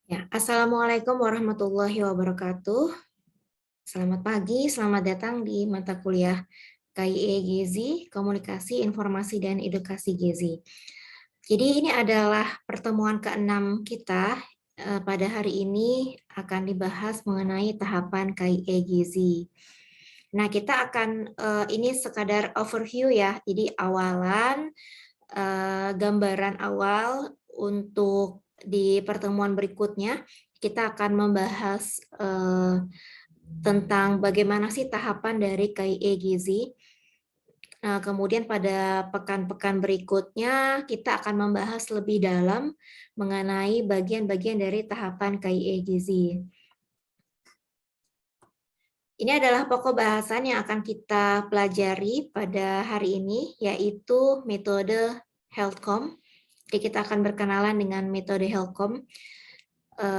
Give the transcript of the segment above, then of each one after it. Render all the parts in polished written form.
Ya, Assalamualaikum warahmatullahi wabarakatuh. Selamat pagi, selamat datang di mata kuliah KIE Gizi, Komunikasi, Informasi, dan Edukasi Gizi. Jadi ini adalah pertemuan ke-6 kita. Pada hari ini akan dibahas mengenai tahapan KIE Gizi. Nah, kita akan, ini sekadar overview ya, jadi awalan, gambaran awal untuk di pertemuan berikutnya kita akan membahas tentang bagaimana sih tahapan dari KIE Gizi. Nah, kemudian pada pekan-pekan berikutnya kita akan membahas lebih dalam mengenai bagian-bagian dari tahapan KIE Gizi. Ini adalah pokok bahasan yang akan kita pelajari pada hari ini, yaitu metode HealthCom. Jadi kita akan berkenalan dengan metode HealthCom,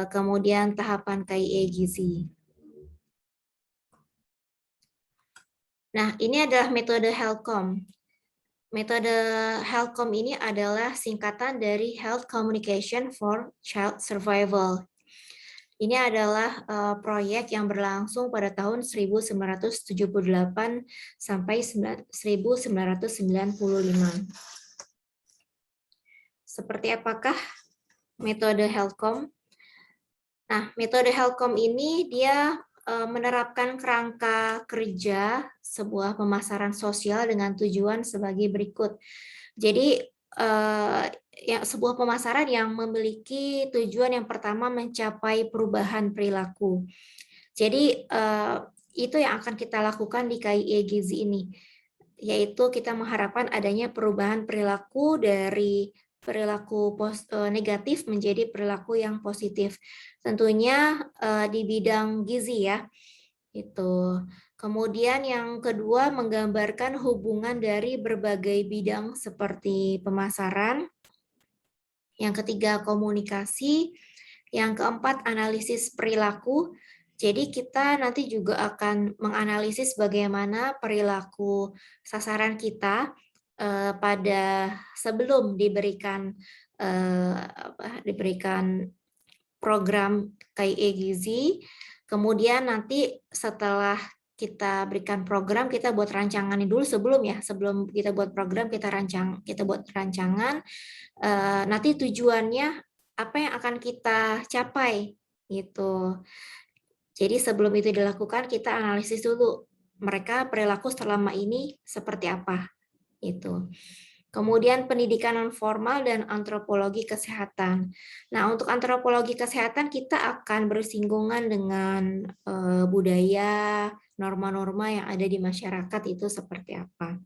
kemudian tahapan KIE Gizi. Nah, ini adalah metode HealthCom. Metode HealthCom ini adalah singkatan dari Health Communication for Child Survival. Ini adalah proyek yang berlangsung pada tahun 1978 sampai 1995. Seperti apakah metode HealthCom? Nah, metode HealthCom ini dia menerapkan kerangka kerja sebuah pemasaran sosial dengan tujuan sebagai berikut. Jadi ya, sebuah pemasaran yang memiliki tujuan yang pertama mencapai perubahan perilaku. Jadi itu yang akan kita lakukan di KIE Gizi ini, yaitu kita mengharapkan adanya perubahan perilaku dari perilaku negatif menjadi perilaku yang positif. Tentunya di bidang gizi ya. Itu. Kemudian yang kedua menggambarkan hubungan dari berbagai bidang seperti pemasaran. Yang ketiga komunikasi. Yang keempat analisis perilaku. Jadi kita nanti juga akan menganalisis bagaimana perilaku sasaran kita pada sebelum diberikan program KIE Gizi. Kemudian nanti setelah kita berikan program, kita buat rancangannya dulu sebelum kita buat program kita buat rancangan. Nanti tujuannya apa yang akan kita capai gitu. Jadi sebelum itu dilakukan kita analisis dulu mereka perilaku selama ini seperti apa itu. Kemudian pendidikan non formal dan antropologi kesehatan. Nah, untuk antropologi kesehatan kita akan bersinggungan dengan budaya, norma-norma yang ada di masyarakat itu seperti apa.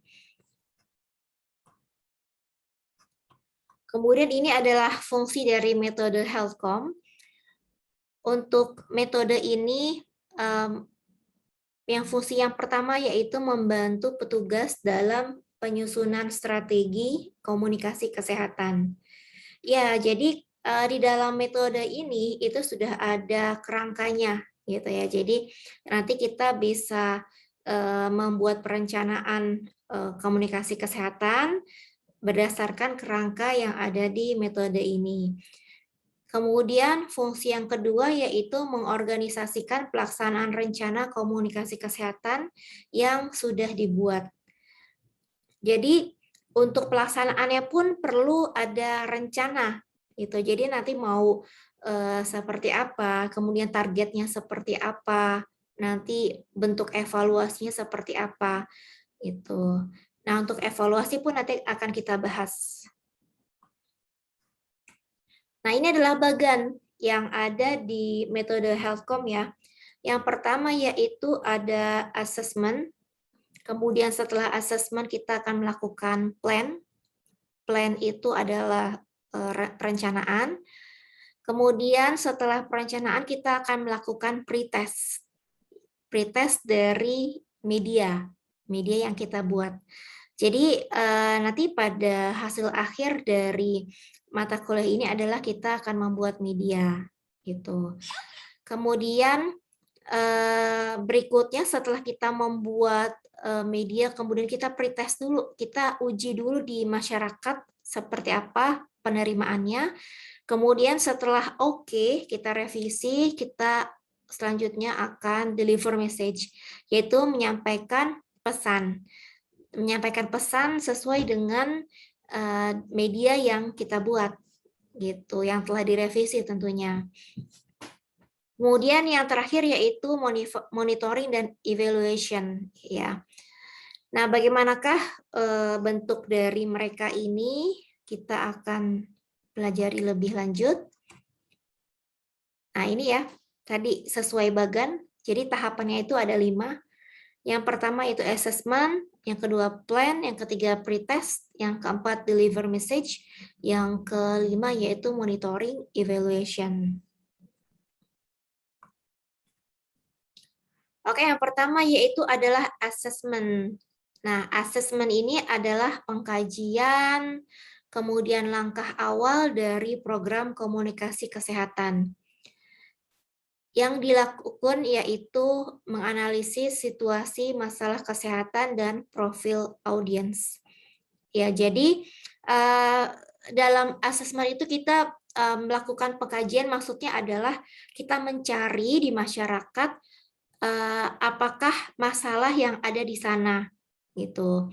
Kemudian ini adalah fungsi dari metode HealthCom. Untuk metode ini yang fungsi yang pertama yaitu membantu petugas dalam penyusunan strategi komunikasi kesehatan. Ya, jadi di dalam metode ini itu sudah ada kerangkanya gitu ya. Jadi nanti kita bisa membuat perencanaan komunikasi kesehatan berdasarkan kerangka yang ada di metode ini. Kemudian fungsi yang kedua yaitu mengorganisasikan pelaksanaan rencana komunikasi kesehatan yang sudah dibuat. Jadi untuk pelaksanaannya pun perlu ada rencana gitu. Jadi nanti mau seperti apa, kemudian targetnya seperti apa, nanti bentuk evaluasinya seperti apa itu. Nah, untuk evaluasi pun nanti akan kita bahas. Nah, ini adalah bagan yang ada di metode HealthCom ya. Yang pertama yaitu ada assessment. Kemudian setelah assessment kita akan melakukan plan. Plan itu adalah perencanaan. Kemudian setelah perencanaan kita akan melakukan pretest. Pretest dari media yang kita buat. Jadi nanti pada hasil akhir dari mata kuliah ini adalah kita akan membuat media gitu. Kemudian berikutnya setelah kita membuat media, kemudian kita pretest dulu, kita uji dulu di masyarakat seperti apa penerimaannya. Kemudian setelah oke, kita revisi, kita selanjutnya akan deliver message, yaitu menyampaikan pesan. Menyampaikan pesan sesuai dengan media yang kita buat, gitu, yang telah direvisi tentunya. Kemudian yang terakhir yaitu monitoring dan evaluation, ya. Nah, bagaimanakah bentuk dari mereka ini? Kita akan pelajari lebih lanjut. Nah, ini ya, tadi sesuai bagan. Jadi tahapannya itu ada 5. Yang pertama itu assessment, yang kedua plan, yang ketiga pretest, yang keempat deliver message, yang kelima yaitu monitoring evaluation. Oke, yang pertama yaitu adalah assessment. Nah, assessment ini adalah pengkajian, kemudian langkah awal dari program komunikasi kesehatan. Yang dilakukan yaitu menganalisis situasi masalah kesehatan dan profil audiens. Ya, jadi dalam assessment itu kita melakukan pengkajian, maksudnya adalah kita mencari di masyarakat apakah masalah yang ada di sana gitu.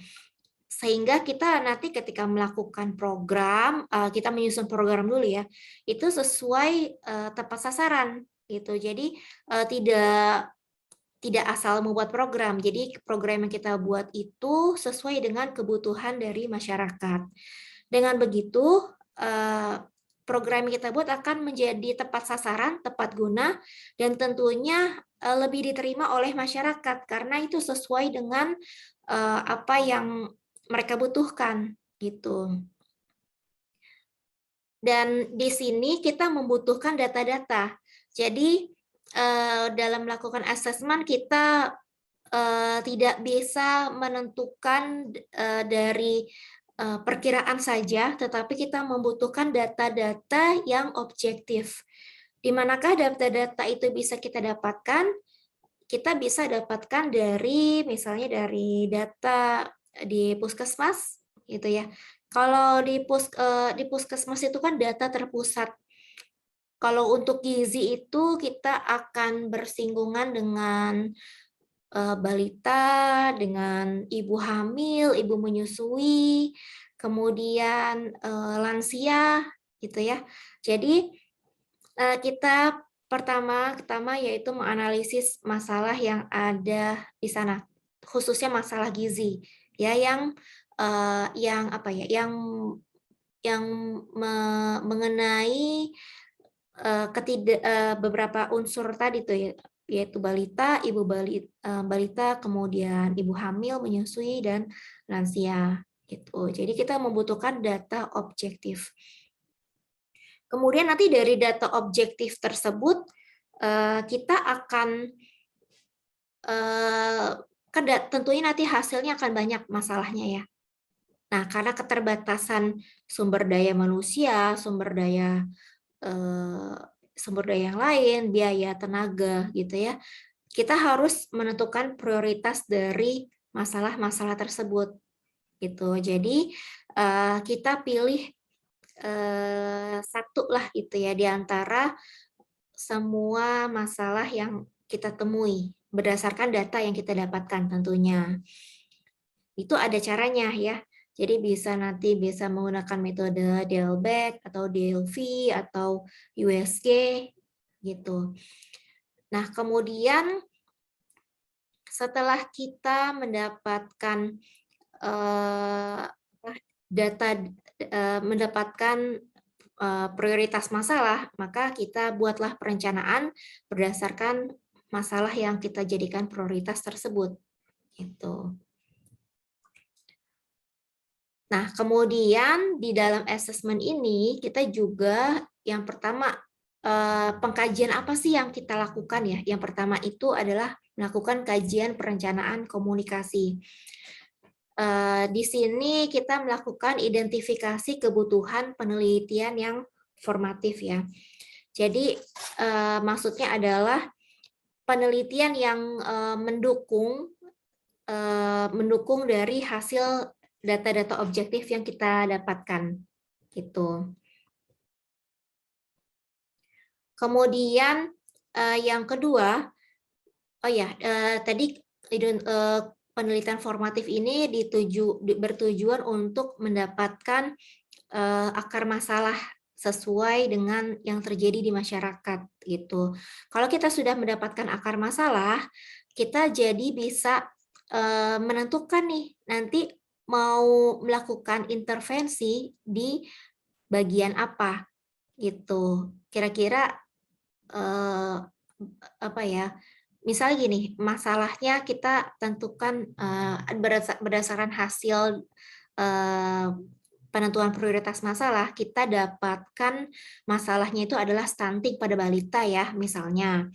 Sehingga kita nanti ketika melakukan program, kita menyusun program dulu ya, itu sesuai tepat sasaran gitu. Jadi tidak asal membuat program. Jadi program yang kita buat itu sesuai dengan kebutuhan dari masyarakat. Dengan begitu, program yang kita buat akan menjadi tepat sasaran, tepat guna, dan tentunya lebih diterima oleh masyarakat karena itu sesuai dengan apa yang mereka butuhkan gitu. Dan di sini kita membutuhkan data-data. Jadi dalam melakukan assessment kita tidak bisa menentukan dari perkiraan saja, tetapi kita membutuhkan data-data yang objektif. Di manakah data-data itu bisa kita dapatkan? Kita bisa dapatkan dari misalnya dari data di puskesmas gitu ya. Kalau di puskesmas itu kan data terpusat. Kalau untuk gizi itu kita akan bersinggungan dengan balita, dengan ibu hamil, ibu menyusui, kemudian lansia gitu ya. Jadi kita pertama yaitu menganalisis masalah yang ada di sana, khususnya masalah gizi ya yang apa ya, yang mengenai beberapa unsur tadi tuh ya, yaitu balita, balita, kemudian ibu hamil, menyusui dan lansia gitu. Jadi kita membutuhkan data objektif. Kemudian nanti dari data objektif tersebut kita akan tentunya nanti hasilnya akan banyak masalahnya ya. Nah, karena keterbatasan sumber daya manusia, sumber daya yang lain, biaya, tenaga gitu ya. Kita harus menentukan prioritas dari masalah-masalah tersebut gitu. Jadi kita pilih satu lah itu ya di antara semua masalah yang kita temui berdasarkan data yang kita dapatkan tentunya. Itu ada caranya ya. Jadi nanti bisa menggunakan metode Delbek atau DLV atau USG gitu. Nah, kemudian setelah kita mendapatkan mendapatkan prioritas masalah, maka kita buatlah perencanaan berdasarkan masalah yang kita jadikan prioritas tersebut. Gitu. Nah, kemudian di dalam assessment ini kita juga yang pertama pengkajian apa sih yang kita lakukan ya? Yang pertama itu adalah melakukan kajian perencanaan komunikasi. Di sini kita melakukan identifikasi kebutuhan penelitian yang formatif ya. Jadi maksudnya adalah penelitian yang mendukung dari hasil data-data objektif yang kita dapatkan gitu. Kemudian yang kedua, tadi penelitian formatif ini bertujuan untuk mendapatkan akar masalah sesuai dengan yang terjadi di masyarakat gitu. Kalau kita sudah mendapatkan akar masalah, kita jadi bisa menentukan nih nanti mau melakukan intervensi di bagian apa gitu. Kira-kira apa ya? Misalnya gini, masalahnya kita tentukan berdasarkan hasil penentuan prioritas masalah, kita dapatkan masalahnya itu adalah stunting pada balita ya, misalnya.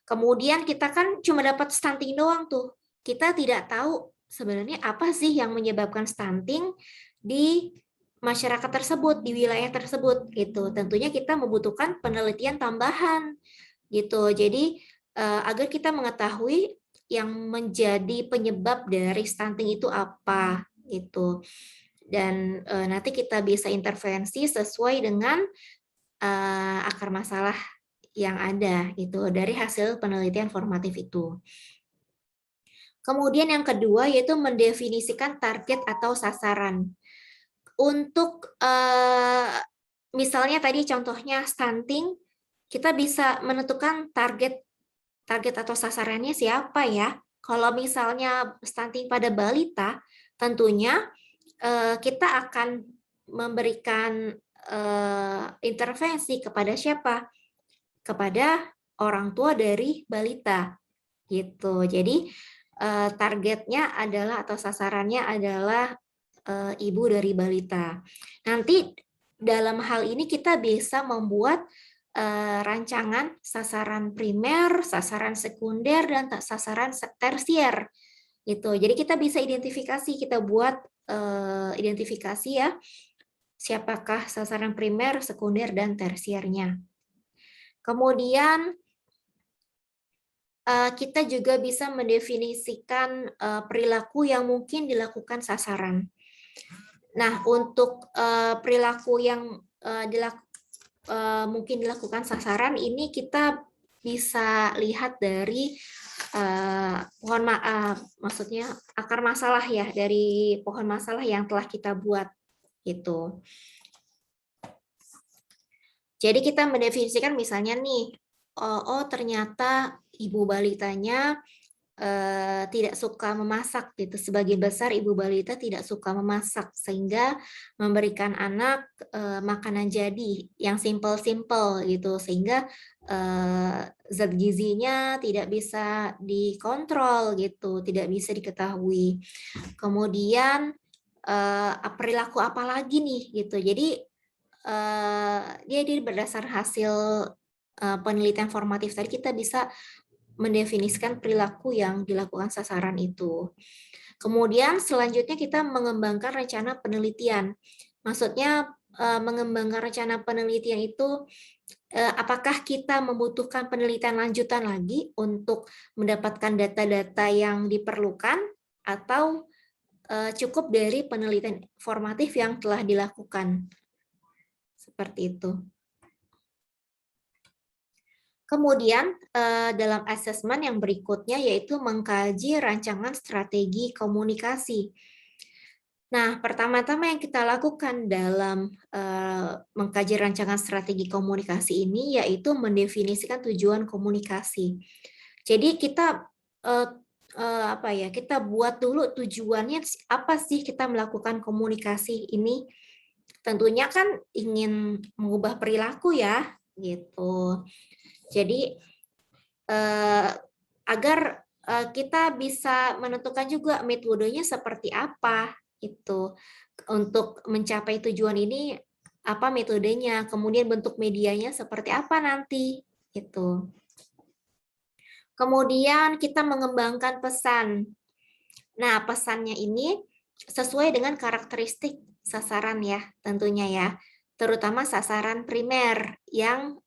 Kemudian kita kan cuma dapat stunting doang tuh. Kita tidak tahu sebenarnya apa sih yang menyebabkan stunting di masyarakat tersebut, di wilayah tersebut gitu. Tentunya kita membutuhkan penelitian tambahan gitu. Jadi agar kita mengetahui yang menjadi penyebab dari stunting itu apa gitu. Dan nanti kita bisa intervensi sesuai dengan akar masalah yang ada gitu dari hasil penelitian formatif itu. Kemudian yang kedua yaitu mendefinisikan target atau sasaran. Untuk misalnya tadi contohnya stunting, kita bisa menentukan target atau sasarannya siapa ya. Kalau misalnya stunting pada balita, tentunya kita akan memberikan intervensi kepada siapa? Kepada orang tua dari balita gitu. Jadi targetnya adalah atau sasarannya adalah ibu dari balita. Nanti dalam hal ini kita bisa membuat rancangan sasaran primer, sasaran sekunder, dan sasaran tersier. Gitu. Jadi kita bisa identifikasi, kita buat identifikasi ya, siapakah sasaran primer, sekunder, dan tersiernya. Kemudian kita juga bisa mendefinisikan perilaku yang mungkin dilakukan sasaran. Nah, untuk perilaku yang mungkin dilakukan sasaran ini kita bisa lihat dari maksudnya akar masalah ya, dari pohon masalah yang telah kita buat gitu. Jadi kita mendefinisikan misalnya nih, ternyata ibu balitanya tidak suka memasak gitu. Sebagian besar ibu balita tidak suka memasak sehingga memberikan anak makanan jadi yang simple-simple gitu sehingga zat gizinya tidak bisa dikontrol gitu, tidak bisa diketahui. Kemudian perilaku apa lagi nih gitu. Jadi dia berdasar hasil penelitian formatif tadi kita bisa mendefinisikan perilaku yang dilakukan sasaran itu. Kemudian selanjutnya kita mengembangkan rencana penelitian. Maksudnya mengembangkan rencana penelitian itu apakah kita membutuhkan penelitian lanjutan lagi untuk mendapatkan data-data yang diperlukan atau cukup dari penelitian formatif yang telah dilakukan. Seperti itu. Kemudian dalam asesmen yang berikutnya yaitu mengkaji rancangan strategi komunikasi. Nah, pertama-tama yang kita lakukan dalam mengkaji rancangan strategi komunikasi ini yaitu mendefinisikan tujuan komunikasi. Jadi kita kita buat dulu tujuannya apa sih kita melakukan komunikasi ini. Tentunya kan ingin mengubah perilaku ya, gitu. Jadi agar kita bisa menentukan juga metodenya seperti apa itu untuk mencapai tujuan ini, apa metodenya, kemudian bentuk medianya seperti apa nanti itu. Kemudian kita mengembangkan pesan. Nah, pesannya ini sesuai dengan karakteristik sasaran ya, tentunya ya. Terutama sasaran primer yang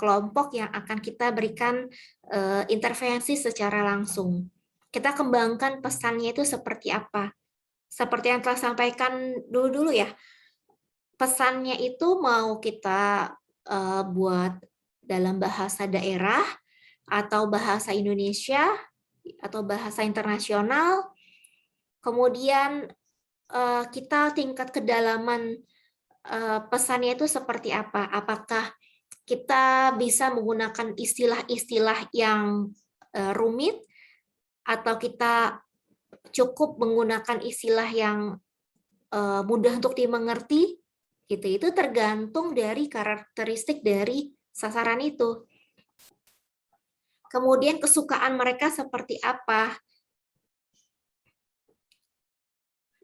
kelompok yang akan kita berikan intervensi secara langsung. Kita kembangkan pesannya itu seperti apa. Seperti yang telah sampaikan dulu ya, pesannya itu mau kita buat dalam bahasa daerah atau bahasa Indonesia atau bahasa internasional. Kemudian kita tingkat kedalaman pesannya itu seperti apa? Apakah kita bisa menggunakan istilah-istilah yang rumit atau kita cukup menggunakan istilah yang mudah untuk dimengerti? Itu tergantung dari karakteristik dari sasaran itu. Kemudian kesukaan mereka seperti apa?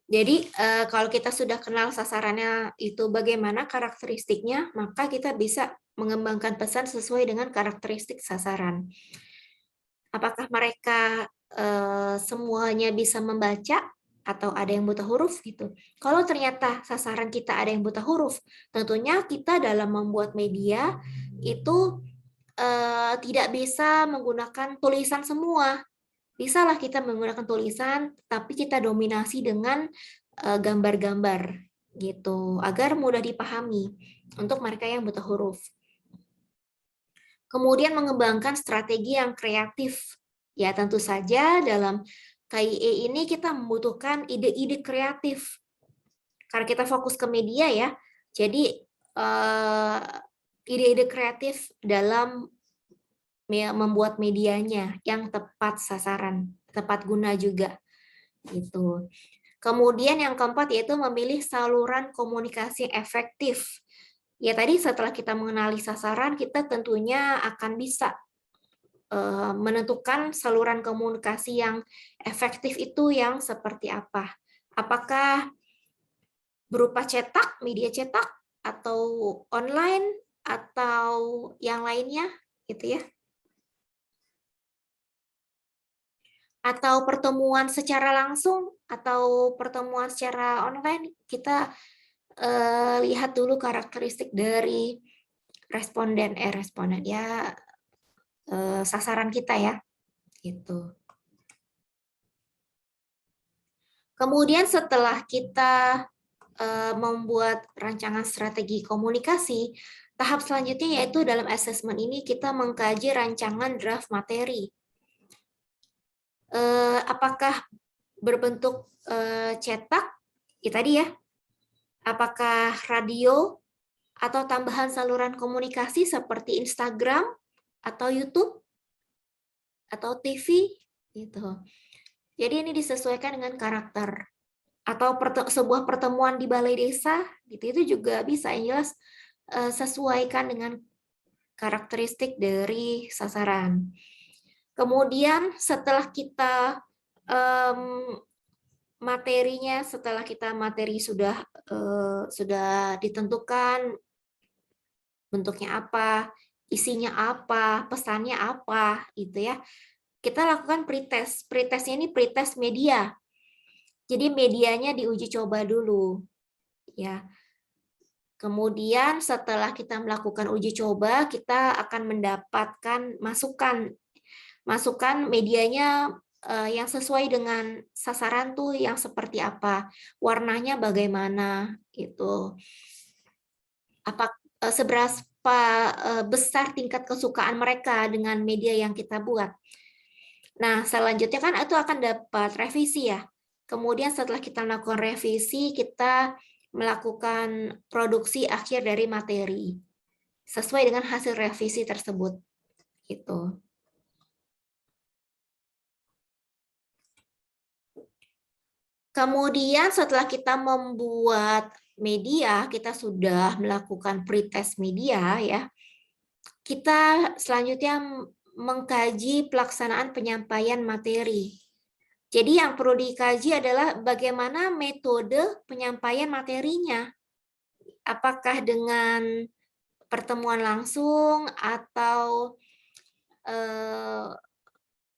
Jadi kalau kita sudah kenal sasarannya itu bagaimana karakteristiknya, maka kita bisa mengembangkan pesan sesuai dengan karakteristik sasaran. Apakah mereka semuanya bisa membaca atau ada yang buta huruf gitu. Kalau ternyata sasaran kita ada yang buta huruf, tentunya kita dalam membuat media itu tidak bisa menggunakan tulisan semua. Bisalah kita menggunakan tulisan, tapi kita dominasi dengan gambar-gambar gitu, agar mudah dipahami untuk mereka yang buta huruf. Kemudian mengembangkan strategi yang kreatif. Ya, tentu saja dalam KIE ini kita membutuhkan ide-ide kreatif. Karena kita fokus ke media ya, jadi ide-ide kreatif dalam membuat medianya yang tepat sasaran, tepat guna juga. Gitu. Kemudian yang keempat yaitu memilih saluran komunikasi efektif. Ya tadi setelah kita mengenali sasaran, kita tentunya akan bisa menentukan saluran komunikasi yang efektif itu yang seperti apa. Apakah berupa cetak, media cetak, atau online, atau yang lainnya, gitu ya. Atau pertemuan secara langsung, atau pertemuan secara online, kita lihat dulu karakteristik dari responden ya sasaran kita ya gitu. Kemudian setelah kita membuat rancangan strategi komunikasi, tahap selanjutnya yaitu dalam asesmen ini kita mengkaji rancangan draft materi. Apakah berbentuk cetak, ya tadi ya, apakah radio atau tambahan saluran komunikasi seperti Instagram atau YouTube atau TV gitu. Jadi ini disesuaikan dengan karakter. Atau sebuah pertemuan di balai desa gitu, itu juga bisa, yang jelas sesuaikan dengan karakteristik dari sasaran. Kemudian setelah kita materinya, setelah kita materi sudah ditentukan bentuknya apa, isinya apa, pesannya apa, gitu ya. Kita lakukan pretest. Pretestnya ini pretest media. Jadi medianya diuji coba dulu, ya. Kemudian setelah kita melakukan uji coba, kita akan mendapatkan masukan medianya yang sesuai dengan sasaran tuh yang seperti apa, warnanya bagaimana, itu. Seberapa besar tingkat kesukaan mereka dengan media yang kita buat. Nah, selanjutnya kan itu akan dapat revisi ya. Kemudian setelah kita melakukan revisi, kita melakukan produksi akhir dari materi sesuai dengan hasil revisi tersebut. Gitu. Kemudian setelah kita membuat media, kita sudah melakukan pretest media ya. Kita selanjutnya mengkaji pelaksanaan penyampaian materi. Jadi yang perlu dikaji adalah bagaimana metode penyampaian materinya. Apakah dengan pertemuan langsung atau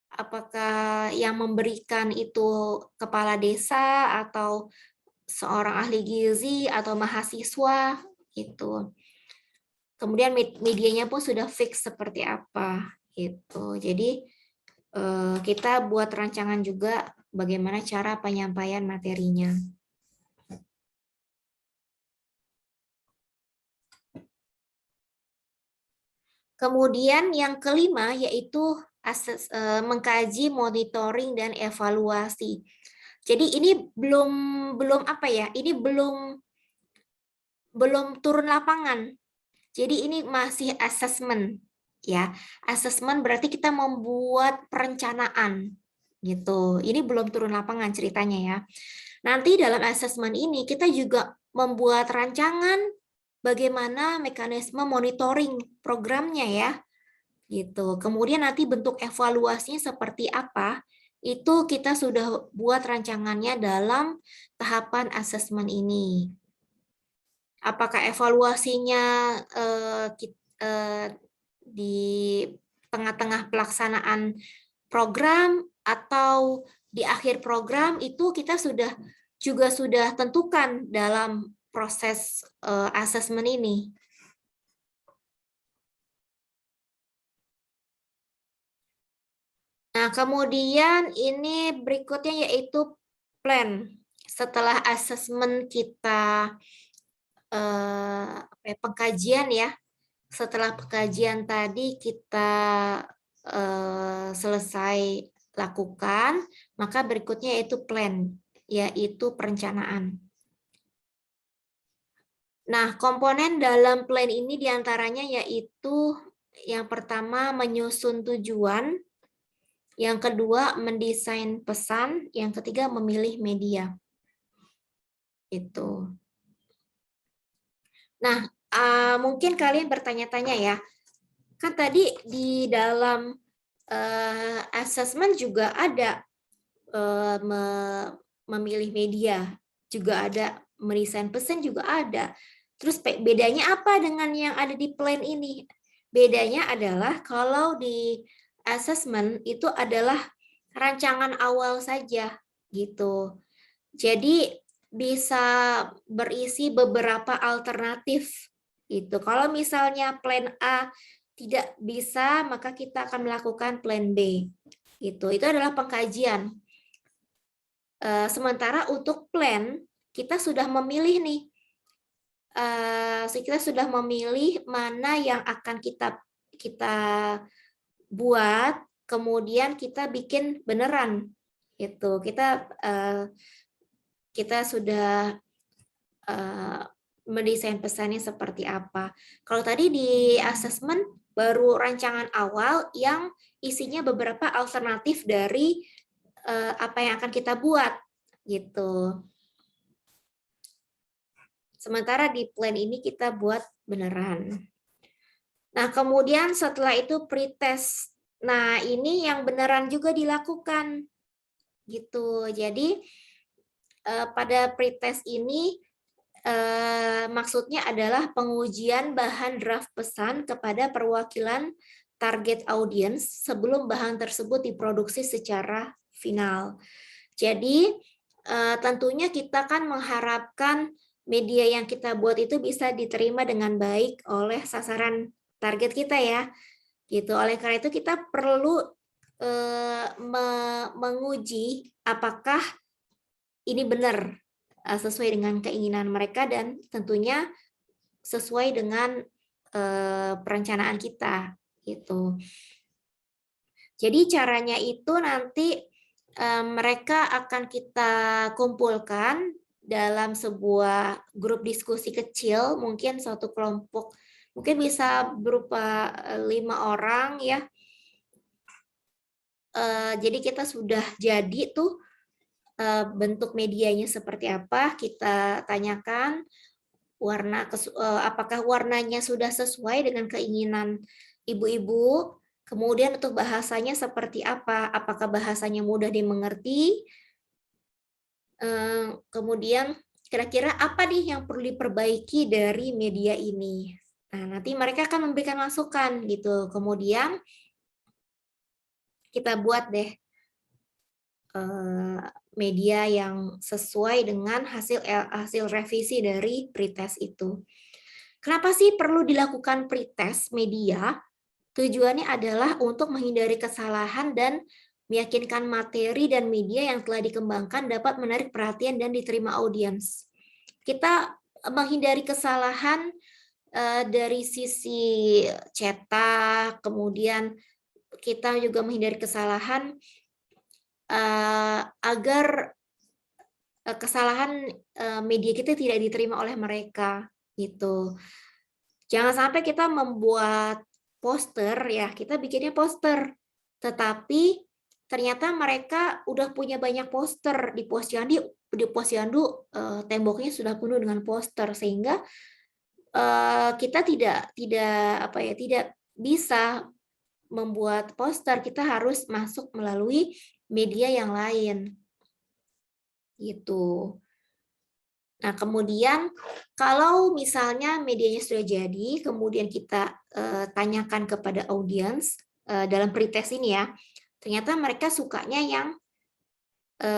apakah yang memberikan itu kepala desa atau seorang ahli gizi atau mahasiswa gitu. Kemudian medianya pun sudah fix seperti apa gitu. Jadi kita buat rancangan juga bagaimana cara penyampaian materinya. Kemudian yang kelima yaitu mengkaji, monitoring, dan evaluasi. Jadi ini belum apa ya? Ini belum turun lapangan. Jadi ini masih assessment ya. Assessment berarti kita membuat perencanaan gitu. Ini belum turun lapangan ceritanya ya. Nanti dalam assessment ini kita juga membuat rancangan bagaimana mekanisme monitoring programnya ya. Gitu. Kemudian nanti bentuk evaluasinya seperti apa? Itu kita sudah buat rancangannya dalam tahapan assessment ini. Apakah evaluasinya di tengah-tengah pelaksanaan program atau di akhir program, itu kita juga sudah tentukan dalam proses assessment ini. Nah, kemudian ini berikutnya yaitu plan. Setelah assessment kita pengkajian ya, setelah pengkajian tadi kita selesai lakukan, maka berikutnya yaitu plan, yaitu perencanaan. Nah, komponen dalam plan ini diantaranya yaitu yang pertama menyusun tujuan, yang kedua mendesain pesan, yang ketiga memilih media. Itu. Nah, mungkin kalian bertanya-tanya ya, kan tadi di dalam assessment juga ada memilih media, juga ada mendesain pesan juga ada. Terus bedanya apa dengan yang ada di plan ini? Bedanya adalah kalau di assessment itu adalah rancangan awal saja gitu. Jadi bisa berisi beberapa alternatif itu. Kalau misalnya plan A tidak bisa, maka kita akan melakukan plan B. Itu adalah pengkajian. Sementara untuk plan kita sudah memilih nih. Kita sudah memilih mana yang akan kita buat, kemudian kita bikin beneran. Itu kita sudah mendesain pesannya seperti apa. Kalau tadi di assessment baru rancangan awal yang isinya beberapa alternatif dari apa yang akan kita buat gitu. Sementara di plan ini kita buat beneran. Nah, kemudian setelah itu pretest. Nah, ini yang beneran juga dilakukan gitu. Jadi pada pretest ini maksudnya adalah pengujian bahan draft pesan kepada perwakilan target audience sebelum bahan tersebut diproduksi secara final. Jadi tentunya kita kan mengharapkan media yang kita buat itu bisa diterima dengan baik oleh sasaran target kita ya. Gitu. Oleh karena itu kita perlu menguji apakah ini benar sesuai dengan keinginan mereka dan tentunya sesuai dengan perencanaan kita gitu. Jadi caranya itu nanti mereka akan kita kumpulkan dalam sebuah grup diskusi kecil, mungkin suatu kelompok, mungkin bisa berupa 5 orang ya. Jadi kita sudah jadi tuh bentuk medianya seperti apa, kita tanyakan apakah warnanya sudah sesuai dengan keinginan ibu-ibu, kemudian untuk bahasanya seperti apa, apakah bahasanya mudah dimengerti, kemudian kira-kira apa nih yang perlu diperbaiki dari media ini. Nah, nanti mereka akan memberikan masukan gitu, kemudian kita buat deh media yang sesuai dengan hasil revisi dari pretest itu. Kenapa sih perlu dilakukan pretest media? Tujuannya adalah untuk menghindari kesalahan dan meyakinkan materi dan media yang telah dikembangkan dapat menarik perhatian dan diterima audiens. Kita menghindari kesalahan dari sisi cetak, kemudian kita juga menghindari kesalahan agar kesalahan media kita tidak diterima oleh mereka gitu. Jangan sampai kita membuat poster ya, kita bikinnya poster, tetapi ternyata mereka udah punya banyak poster di Posyandu temboknya sudah penuh dengan poster sehingga kita tidak bisa membuat poster, kita harus masuk melalui media yang lain gitu. Nah, kemudian kalau misalnya medianya sudah jadi, kemudian kita tanyakan kepada audiens dalam pretest ini ya, ternyata mereka sukanya yang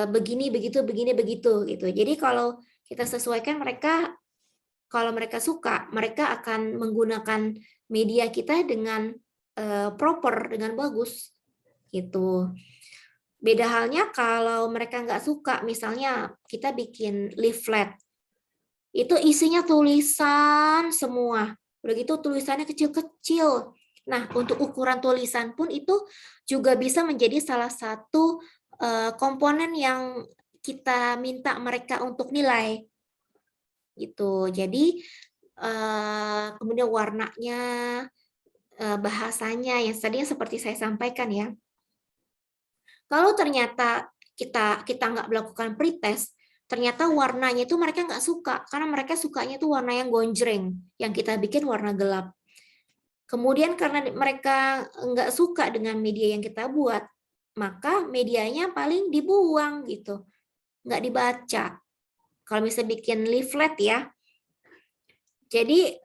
begini, begitu, begini, begitu gitu. Jadi kalau kita sesuaikan mereka, kalau mereka suka, mereka akan menggunakan media kita dengan proper, dengan bagus gitu. Beda halnya kalau mereka nggak suka, misalnya kita bikin leaflet, itu isinya tulisan semua. Udah gitu tulisannya kecil-kecil. Nah, untuk ukuran tulisan pun itu juga bisa menjadi salah satu komponen yang kita minta mereka untuk nilai. Gitu. Jadi kemudian warnanya, bahasanya yang tadinya seperti saya sampaikan ya. Kalau ternyata kita nggak melakukan pretest, ternyata warnanya itu mereka nggak suka, karena mereka sukanya itu warna yang gonjreng, yang kita bikin warna gelap. Kemudian karena mereka nggak suka dengan media yang kita buat, maka medianya paling dibuang gitu, nggak dibaca. Kalau misalnya bikin leaflet ya, jadi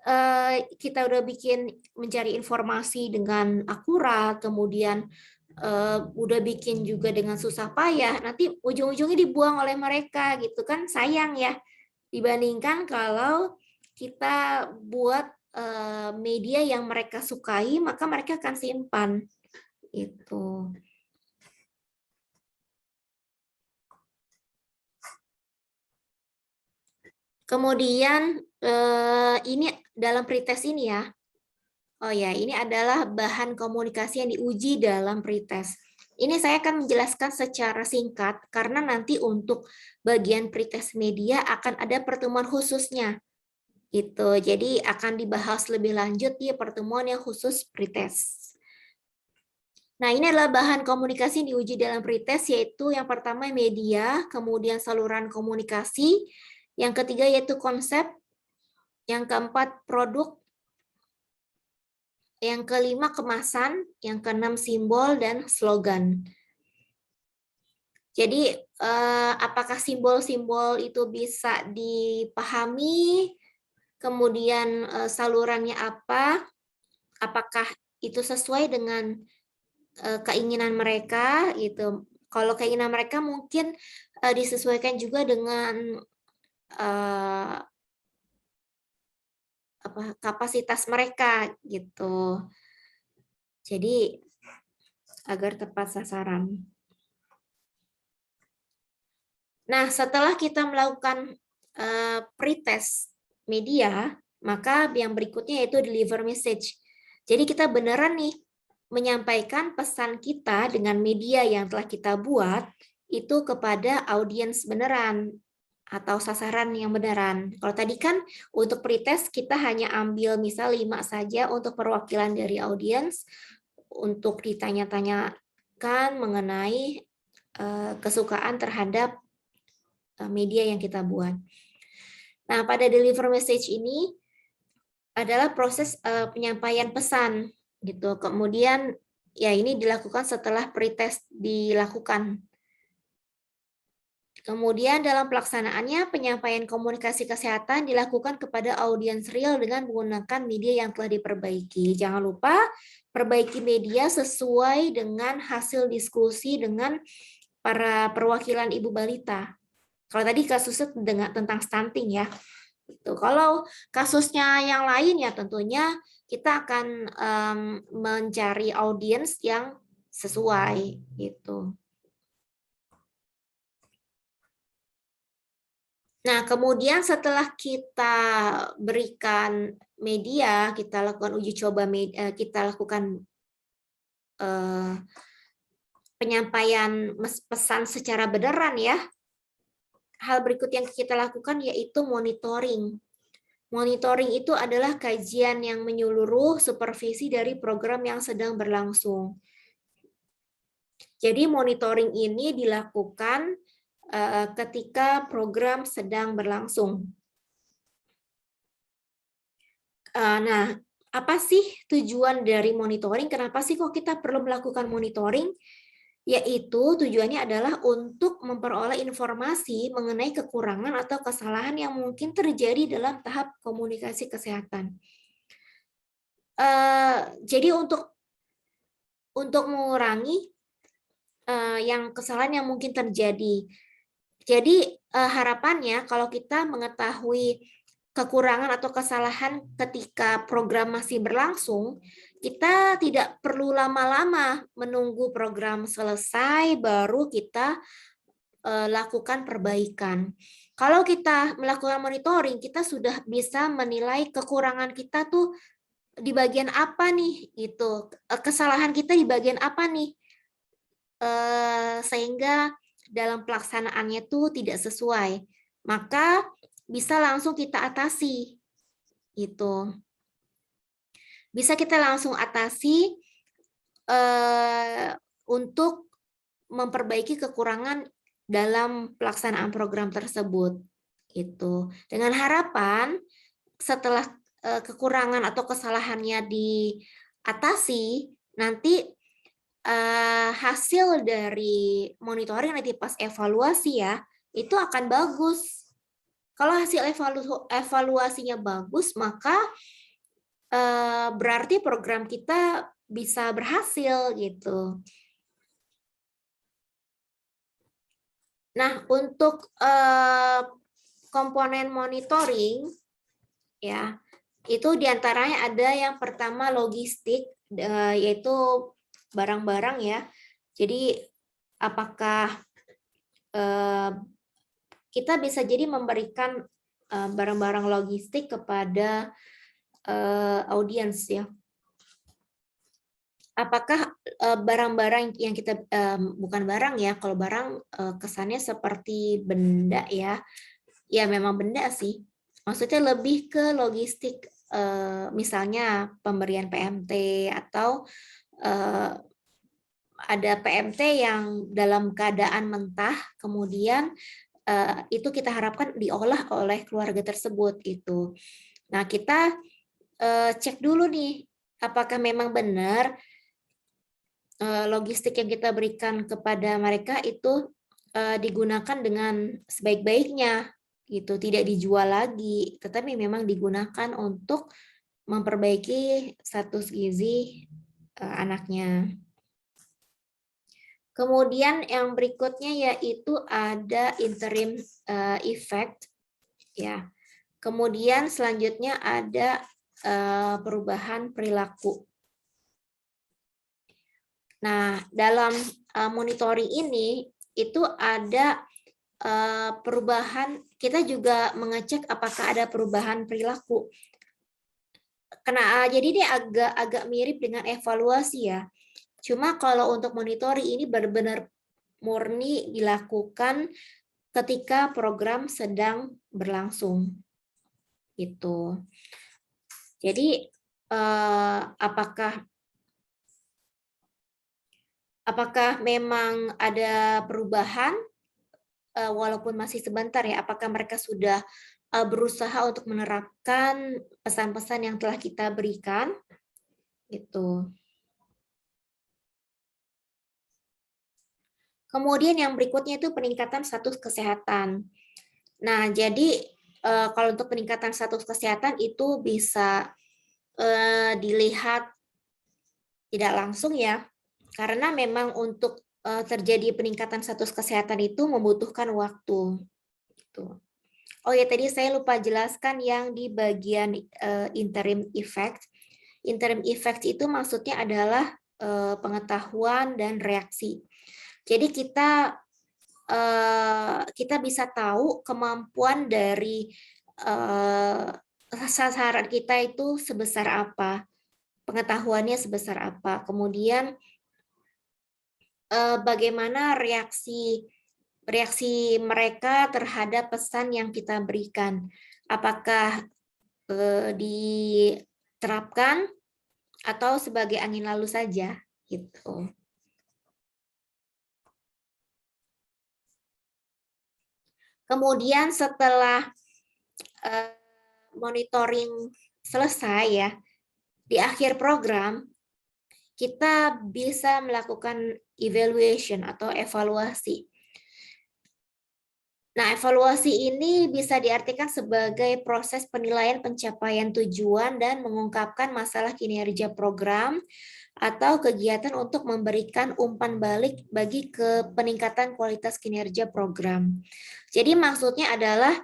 kita udah bikin mencari informasi dengan akurat, kemudian udah bikin juga dengan susah payah, nanti ujung-ujungnya dibuang oleh mereka gitu kan, sayang ya. Dibandingkan kalau kita buat media yang mereka sukai, maka mereka akan simpan itu. Kemudian ini dalam pretest ini ya. Oh ya, ini adalah bahan komunikasi yang diuji dalam pretest. Ini saya akan menjelaskan secara singkat karena nanti untuk bagian pretest media akan ada pertemuan khususnya. Gitu. Jadi akan dibahas lebih lanjut di pertemuan yang khusus pretest. Nah, ini adalah bahan komunikasi yang diuji dalam pretest, yaitu yang pertama media, kemudian saluran komunikasi, yang ketiga yaitu konsep, yang keempat produk, yang kelima kemasan, yang keenam simbol dan slogan. Jadi apakah simbol-simbol itu bisa dipahami, kemudian salurannya apa, apakah itu sesuai dengan keinginan mereka gitu. Kalau keinginan mereka mungkin disesuaikan juga dengan kapasitas mereka gitu. Jadi agar tepat sasaran. Nah, setelah kita melakukan pretest media, maka yang berikutnya yaitu deliver message. Jadi kita beneran nih menyampaikan pesan kita dengan media yang telah kita buat itu kepada audiens beneran atau sasaran yang beneran. Kalau tadi kan untuk pretest kita hanya ambil misal 5 saja untuk perwakilan dari audiens untuk ditanya-tanyakan mengenai kesukaan terhadap media yang kita buat. Nah, pada deliver message ini adalah proses penyampaian pesan gitu. Kemudian ya ini dilakukan setelah pretest dilakukan. Kemudian dalam pelaksanaannya penyampaian komunikasi kesehatan dilakukan kepada audiens real dengan menggunakan media yang telah diperbaiki. Jangan lupa perbaiki media sesuai dengan hasil diskusi dengan para perwakilan ibu balita. Kalau tadi kasusnya tentang stunting ya. Gitu. Kalau kasusnya yang lain ya tentunya kita akan mencari audiens yang sesuai gitu. Nah, kemudian setelah kita berikan media, kita lakukan uji coba, kita lakukan penyampaian pesan secara beneran ya. Hal berikut yang kita lakukan yaitu monitoring. Monitoring itu adalah kajian yang menyeluruh supervisi dari program yang sedang berlangsung. Jadi monitoring ini dilakukan ketika program sedang berlangsung. Nah, apa sih tujuan dari monitoring? Kenapa sih kok kita perlu melakukan monitoring? Yaitu tujuannya adalah untuk memperoleh informasi mengenai kekurangan atau kesalahan yang mungkin terjadi dalam tahap komunikasi kesehatan. Jadi untuk mengurangi yang kesalahan yang mungkin terjadi. Jadi harapannya kalau kita mengetahui kekurangan atau kesalahan ketika program masih berlangsung, kita tidak perlu lama-lama menunggu program selesai baru kita lakukan perbaikan. Kalau kita melakukan monitoring, kita sudah bisa menilai kekurangan kita tuh di bagian apa nih, gitu. Kesalahan kita di bagian apa nih, sehingga dalam pelaksanaannya tuh tidak sesuai. Maka bisa langsung kita atasi, gitu. Bisa kita langsung atasi untuk memperbaiki kekurangan dalam pelaksanaan program tersebut, gitu. Dengan harapan setelah kekurangan atau kesalahannya diatasi, nanti hasil dari monitoring nanti pas evaluasi ya, itu akan bagus. Kalau hasil evaluasinya bagus, maka berarti program kita bisa berhasil gitu. Nah, untuk komponen monitoring ya, itu diantaranya ada yang pertama logistik, yaitu barang-barang ya. Jadi apakah kita bisa jadi memberikan barang-barang logistik kepada audiens ya. Apakah barang-barang yang kita bukan barang ya, kalau barang kesannya seperti benda ya. Ya memang benda sih. Maksudnya lebih ke logistik, misalnya pemberian PMT atau ada PMT yang dalam keadaan mentah, kemudian itu kita harapkan diolah oleh keluarga tersebut itu. Nah, kita cek dulu nih, apakah memang benar logistik yang kita berikan kepada mereka itu digunakan dengan sebaik-baiknya, gitu, tidak dijual lagi, tetapi memang digunakan untuk memperbaiki status gizi anaknya. Kemudian yang berikutnya yaitu ada interim effect, ya. Kemudian selanjutnya ada perubahan perilaku. Nah, dalam monitoring ini itu ada perubahan, kita juga mengecek apakah ada perubahan perilaku. Jadi dia agak mirip dengan evaluasi ya. Cuma kalau untuk monitoring ini benar-benar murni dilakukan ketika program sedang berlangsung. Gitu. Jadi apakah memang ada perubahan walaupun masih sebentar ya, apakah mereka sudah berusaha untuk menerapkan pesan-pesan yang telah kita berikan gitu. Kemudian yang berikutnya itu peningkatan status kesehatan. Nah, jadi kalau untuk peningkatan status kesehatan itu bisa dilihat tidak langsung ya, karena memang untuk terjadi peningkatan status kesehatan itu membutuhkan waktu. Gitu. Oh ya, tadi saya lupa jelaskan yang di bagian interim effect. Interim effect itu maksudnya adalah pengetahuan dan reaksi. Jadi kita bisa tahu kemampuan dari sasaran kita itu sebesar apa, pengetahuannya sebesar apa, kemudian bagaimana reaksi mereka terhadap pesan yang kita berikan. Apakah diterapkan atau sebagai angin lalu saja gitu. Kemudian setelah monitoring selesai ya, di akhir program kita bisa melakukan evaluation atau evaluasi. Nah, evaluasi ini bisa diartikan sebagai proses penilaian pencapaian tujuan dan mengungkapkan masalah kinerja program atau kegiatan untuk memberikan umpan balik bagi peningkatan kualitas kinerja program. Jadi maksudnya adalah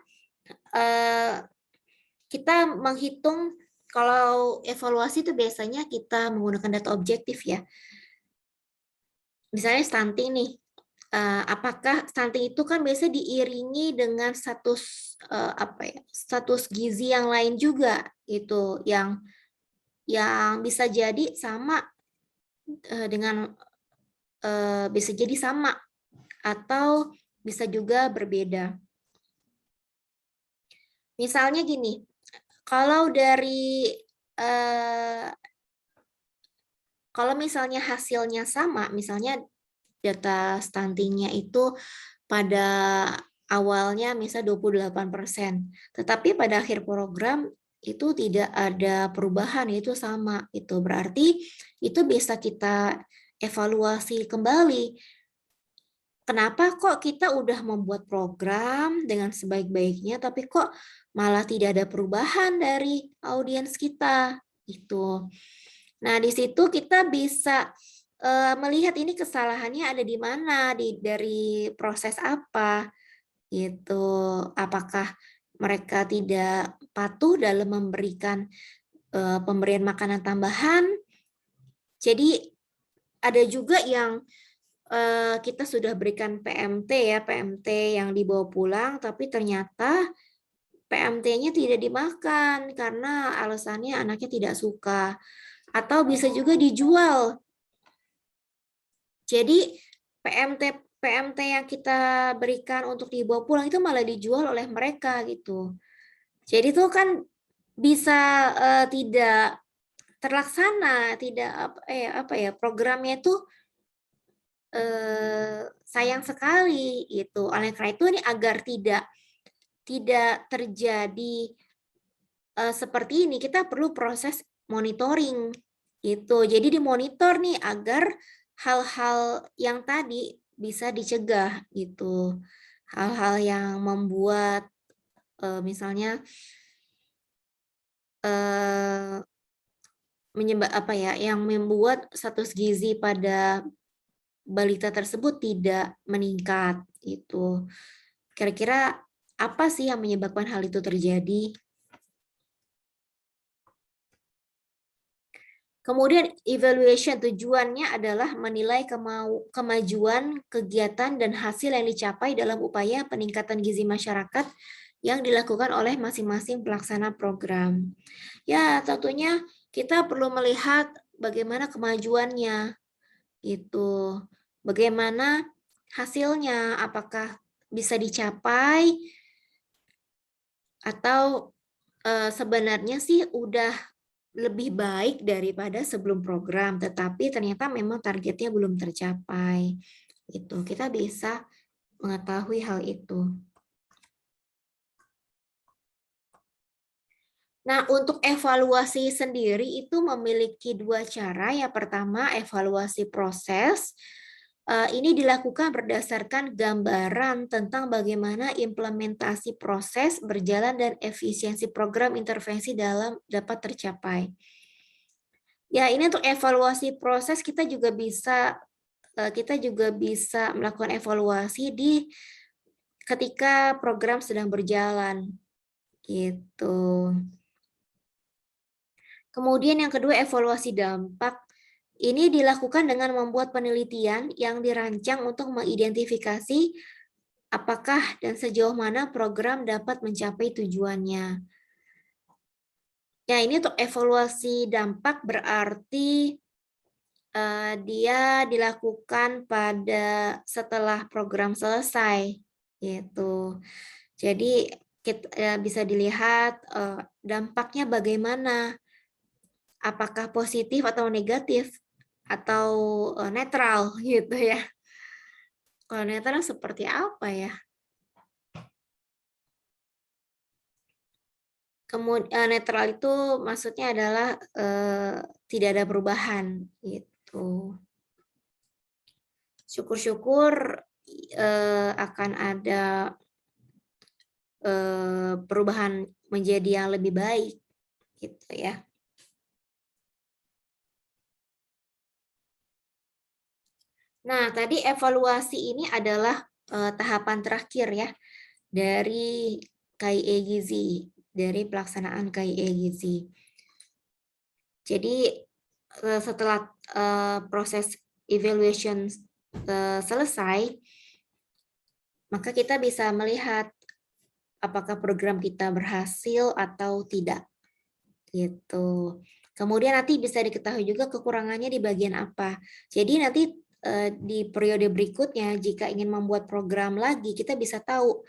kita menghitung, kalau evaluasi itu biasanya kita menggunakan data objektif ya. Misalnya stunting nih, apakah stunting itu kan biasa diiringi dengan status status gizi yang lain juga itu yang bisa jadi sama dengan bisa jadi sama atau bisa juga berbeda. Misalnya gini, kalau dari kalau misalnya hasilnya sama, misalnya data stuntingnya itu pada awalnya misalnya 28%, tetapi pada akhir program itu tidak ada perubahan, itu sama. Itu berarti itu bisa kita evaluasi kembali. Kenapa kok kita udah membuat program dengan sebaik-baiknya, tapi kok malah tidak ada perubahan dari audiens kita? Itu. Nah, di situ kita bisa melihat ini kesalahannya ada di mana, dari proses apa, gitu. Apakah mereka tidak patuh dalam memberikan pemberian makanan tambahan? Jadi ada juga yang kita sudah berikan PMT ya, PMT yang dibawa pulang, tapi ternyata PMT-nya tidak dimakan karena alasannya anaknya tidak suka. Atau bisa juga dijual. Jadi PMT yang kita berikan untuk dibawa pulang itu malah dijual oleh mereka gitu. Jadi itu kan bisa tidak terlaksana, tidak programnya itu sayang sekali itu. Oleh karena itu ini agar tidak terjadi seperti ini, kita perlu proses monitoring gitu. Jadi dimonitor nih agar hal-hal yang tadi bisa dicegah gitu. Hal-hal yang membuat misalnya yang membuat status gizi pada balita tersebut tidak meningkat itu. Kira-kira apa sih yang menyebabkan hal itu terjadi? Kemudian evaluation tujuannya adalah menilai kemajuan, kegiatan, dan hasil yang dicapai dalam upaya peningkatan gizi masyarakat yang dilakukan oleh masing-masing pelaksana program. Ya, tentunya kita perlu melihat bagaimana kemajuannya, itu, bagaimana hasilnya, apakah bisa dicapai atau sebenarnya sih udah lebih baik daripada sebelum program, tetapi ternyata memang targetnya belum tercapai. Itu kita bisa mengetahui hal itu. Nah, untuk evaluasi sendiri itu memiliki dua cara. Yang pertama, evaluasi proses. Ini dilakukan berdasarkan gambaran tentang bagaimana implementasi proses berjalan dan efisiensi program intervensi dapat tercapai. Ya, ini untuk evaluasi proses kita juga bisa melakukan evaluasi ketika program sedang berjalan gitu. Kemudian yang kedua, evaluasi dampak. Ini dilakukan dengan membuat penelitian yang dirancang untuk mengidentifikasi apakah dan sejauh mana program dapat mencapai tujuannya. Ya, ini untuk evaluasi dampak berarti dia dilakukan pada setelah program selesai, gitu. Jadi kita bisa dilihat dampaknya bagaimana, apakah positif atau negatif atau netral gitu ya. Kalau netral seperti apa ya? Kemudian netral itu maksudnya adalah tidak ada perubahan gitu. Syukur-syukur akan ada perubahan menjadi yang lebih baik gitu ya. Nah, tadi evaluasi ini adalah tahapan terakhir ya dari KIE Gizi, dari pelaksanaan KIE Gizi. Jadi setelah proses evaluation selesai, maka kita bisa melihat apakah program kita berhasil atau tidak. Gitu. Kemudian nanti bisa diketahui juga kekurangannya di bagian apa. Jadi nanti di periode berikutnya jika ingin membuat program lagi, kita bisa tahu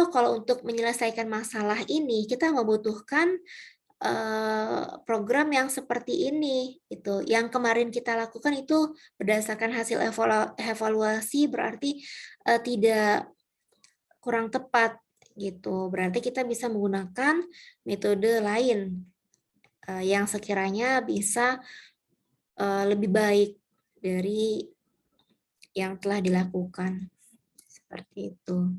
kalau untuk menyelesaikan masalah ini kita membutuhkan program yang seperti ini itu. Yang kemarin kita lakukan itu berdasarkan hasil evaluasi berarti tidak kurang tepat gitu. Berarti kita bisa menggunakan metode lain yang sekiranya bisa lebih baik dari yang telah dilakukan. Seperti itu.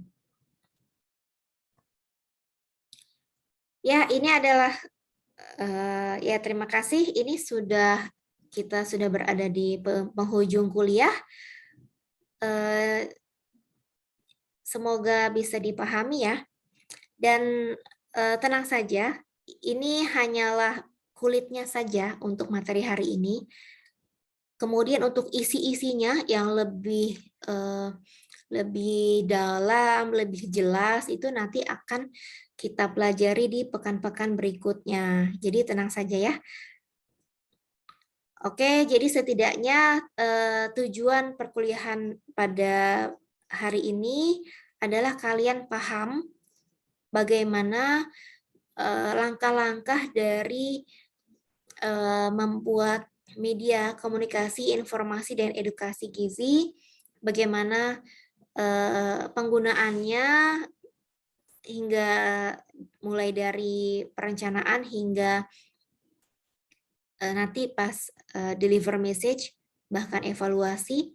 Ya, ini adalah ya terima kasih. Ini kita sudah berada di penghujung kuliah. Semoga bisa dipahami ya. Dan tenang saja, ini hanyalah kulitnya saja untuk materi hari ini. Kemudian untuk isi-isinya yang lebih dalam, lebih jelas itu nanti akan kita pelajari di pekan-pekan berikutnya. Jadi tenang saja ya. Oke, jadi setidaknya tujuan perkuliahan pada hari ini adalah kalian paham bagaimana langkah-langkah dari membuat media komunikasi, informasi, dan edukasi gizi, bagaimana penggunaannya hingga mulai dari perencanaan hingga nanti pas deliver message, bahkan evaluasi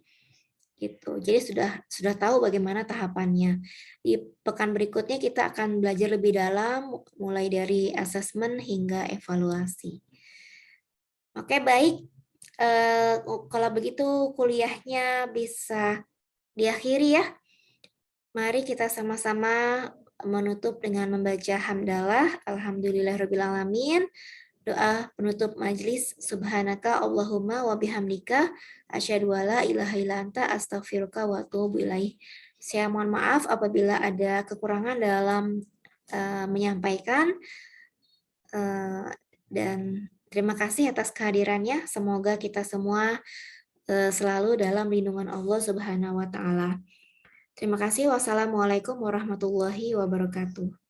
gitu. Jadi sudah tahu bagaimana tahapannya. Di pekan berikutnya kita akan belajar lebih dalam mulai dari assessment hingga evaluasi. Oke, baik. Kalau begitu kuliahnya bisa diakhiri ya. Mari kita sama-sama menutup dengan membaca hamdalah. Alhamdulillahirabbil alamin. Doa penutup majlis, subhanaka Allahumma wa bihamdika asyhadu alla ilaha illa anta astaghfiruka wa atubu ilaih. Saya mohon maaf apabila ada kekurangan dalam menyampaikan dan terima kasih atas kehadirannya. Semoga kita semua selalu dalam lindungan Allah Subhanahu wa taala. Terima kasih. Wassalamualaikum warahmatullahi wabarakatuh.